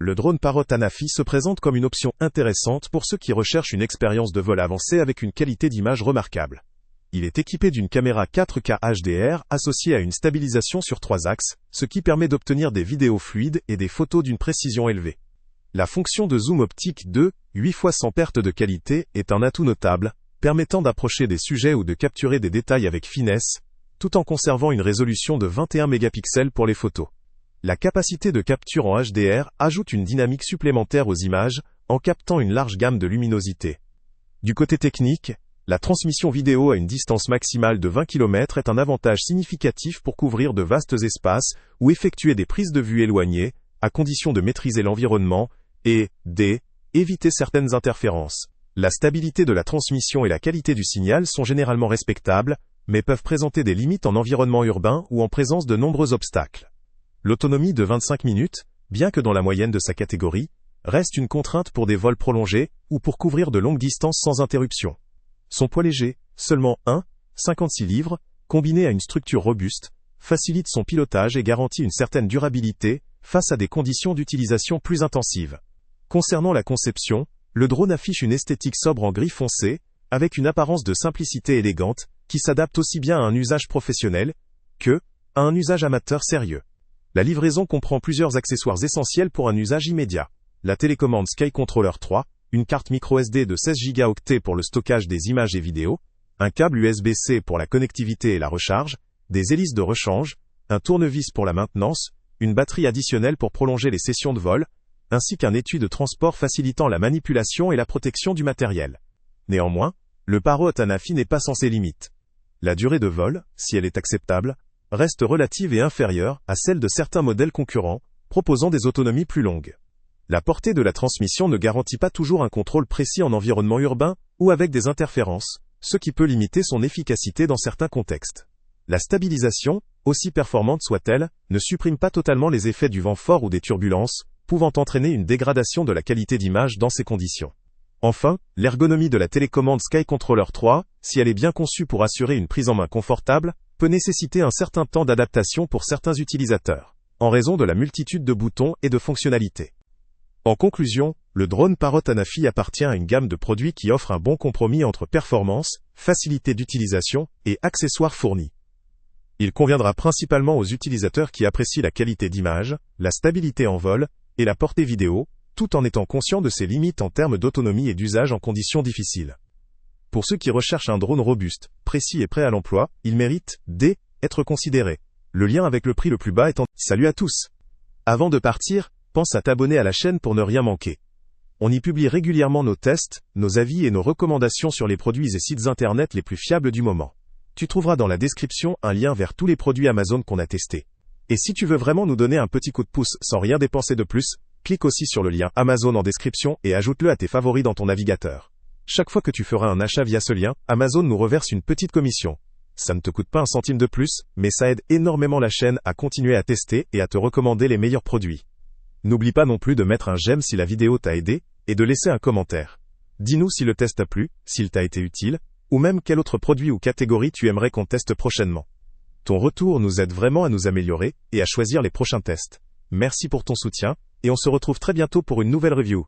le drone Parrot Anafi se présente comme une option intéressante pour ceux qui recherchent une expérience de vol avancée avec une qualité d'image remarquable. Il est équipé d'une caméra 4K HDR associée à une stabilisation sur 3 axes, ce qui permet d'obtenir des vidéos fluides et des photos d'une précision élevée. La fonction de zoom optique 8 fois sans perte de qualité est un atout notable, permettant d'approcher des sujets ou de capturer des détails avec finesse, tout en conservant une résolution de 21 mégapixels pour les photos. La capacité de capture en HDR ajoute une dynamique supplémentaire aux images, en captant une large gamme de luminosité. Du côté technique, la transmission vidéo à une distance maximale de 20 km est un avantage significatif pour couvrir de vastes espaces ou effectuer des prises de vue éloignées, à condition de maîtriser l'environnement et éviter certaines interférences. La stabilité de la transmission et la qualité du signal sont généralement respectables, mais peuvent présenter des limites en environnement urbain ou en présence de nombreux obstacles. L'autonomie de 25 minutes, bien que dans la moyenne de sa catégorie, reste une contrainte pour des vols prolongés ou pour couvrir de longues distances sans interruption. Son poids léger, seulement 56 livres, combiné à une structure robuste, facilite son pilotage et garantit une certaine durabilité face à des conditions d'utilisation plus intensives. Concernant la conception, le drone affiche une esthétique sobre en gris foncé, avec une apparence de simplicité élégante, qui s'adapte aussi bien à un usage professionnel que à un usage amateur sérieux. La livraison comprend plusieurs accessoires essentiels pour un usage immédiat. La télécommande Sky Controller 3, une carte microSD de 16 Go pour le stockage des images et vidéos, un câble USB-C pour la connectivité et la recharge, des hélices de rechange, un tournevis pour la maintenance, une batterie additionnelle pour prolonger les sessions de vol, ainsi qu'un étui de transport facilitant la manipulation et la protection du matériel. Néanmoins, le Parrot Anafi n'est pas sans ses limites. La durée de vol, si elle est acceptable, reste relative et inférieure à celle de certains modèles concurrents, proposant des autonomies plus longues. La portée de la transmission ne garantit pas toujours un contrôle précis en environnement urbain ou avec des interférences, ce qui peut limiter son efficacité dans certains contextes. La stabilisation, aussi performante soit-elle, ne supprime pas totalement les effets du vent fort ou des turbulences, pouvant entraîner une dégradation de la qualité d'image dans ces conditions. Enfin, l'ergonomie de la télécommande Sky Controller 3, si elle est bien conçue pour assurer une prise en main confortable, peut nécessiter un certain temps d'adaptation pour certains utilisateurs, en raison de la multitude de boutons et de fonctionnalités. En conclusion, le drone Parrot Anafi appartient à une gamme de produits qui offre un bon compromis entre performance, facilité d'utilisation et accessoires fournis. Il conviendra principalement aux utilisateurs qui apprécient la qualité d'image, la stabilité en vol et la portée vidéo, tout en étant conscients de ses limites en termes d'autonomie et d'usage en conditions difficiles. Pour ceux qui recherchent un drone robuste, précis et prêt à l'emploi, il mérite d'être considéré. Le lien avec le prix le plus bas est en... Salut à tous! Avant de partir, pense à t'abonner à la chaîne pour ne rien manquer. On y publie régulièrement nos tests, nos avis et nos recommandations sur les produits et sites internet les plus fiables du moment. Tu trouveras dans la description un lien vers tous les produits Amazon qu'on a testés. Et si tu veux vraiment nous donner un petit coup de pouce sans rien dépenser de plus, clique aussi sur le lien Amazon en description et ajoute-le à tes favoris dans ton navigateur. Chaque fois que tu feras un achat via ce lien, Amazon nous reverse une petite commission. Ça ne te coûte pas un centime de plus, mais ça aide énormément la chaîne à continuer à tester et à te recommander les meilleurs produits. N'oublie pas non plus de mettre un j'aime si la vidéo t'a aidé, et de laisser un commentaire. Dis-nous si le test t'a plu, s'il t'a été utile, ou même quel autre produit ou catégorie tu aimerais qu'on teste prochainement. Ton retour nous aide vraiment à nous améliorer, et à choisir les prochains tests. Merci pour ton soutien, et on se retrouve très bientôt pour une nouvelle review.